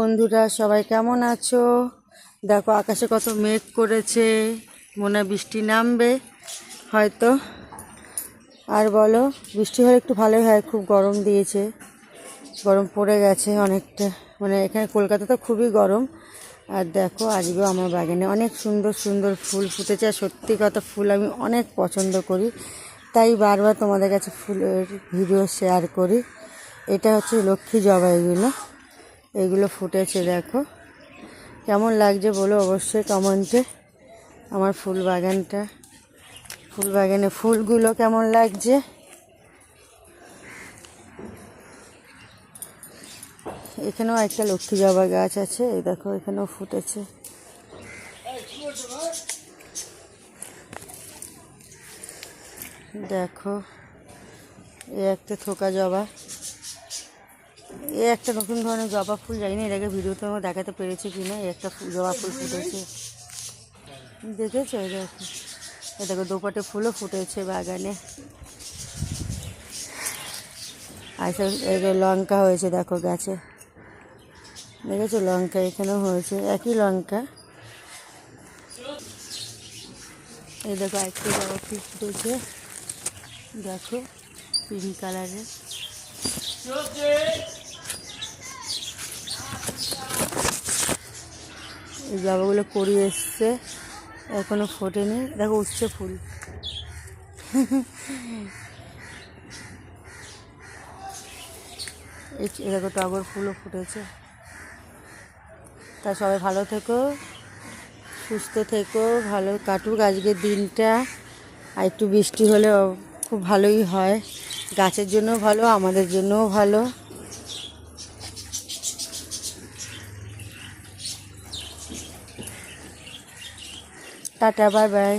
বন্ধুরা সবাই কেমন আছো? দেখো আকাশে কত মেঘ করেছে, মনে হয় বৃষ্টি নামবে হয়তো। আর বলো, বৃষ্টি হলে একটু ভালোই হয়, খুব গরম দিয়েছে, গরম পড়ে গেছে অনেকটা। মানে এখানে কলকাতা তো খুবই গরম। আর দেখো আজকেও আমার বাগানে অনেক সুন্দর সুন্দর ফুল ফুটেছে। আর সত্যি কথা, ফুল আমি অনেক পছন্দ করি, তাই বারবার তোমাদের কাছে ফুলের ভিডিও শেয়ার করি। এটা হচ্ছে লক্ষ্মী জবা, এগুলো ফুটেছে। দেখো কেমন লাগছে বলো অবশ্যই কমেন্টে। আমার ফুল বাগানে ফুলগুলো কেমন লাগছে। এখানেও একটা লক্ষ্মী জবা গাছ আছে, এই দেখো এখানেও ফুটেছে। দেখো এই একটা থোকা জবা, একটা নতুন ধরনের জবা ফুল, জানি না এর আগে ভিডিওতে আমরা দেখাতে পেরেছি কিনা। একটা জবা ফুল ফুটেছে, দেখেছো? এই দেখো দোপাটে ফুলও ফুটেছে বাগানে। আচ্ছা, এই লঙ্কা হয়েছে দেখো গাছে, দেখেছো? লঙ্কা এখানেও হয়েছে, একই লঙ্কা। এই দেখো একটা জবা ফুল ফুটেছে, দেখো পিঙ্ক কালারের। এই জবাগুলো করি এসছে, এখনো ফোটেনি। দেখো উঠছে ফুল। এই দেখো টগর ফুলও ফুটেছে। তা সবাই ভালো থেকো, সুস্থ থেকো, ভালো কাটুক আজকের দিনটা। আর একটু বৃষ্টি হলে খুব ভালোই হয়, গাছের জন্য ভালো, আমাদের জন্যও ভালো। Tata, bye bye.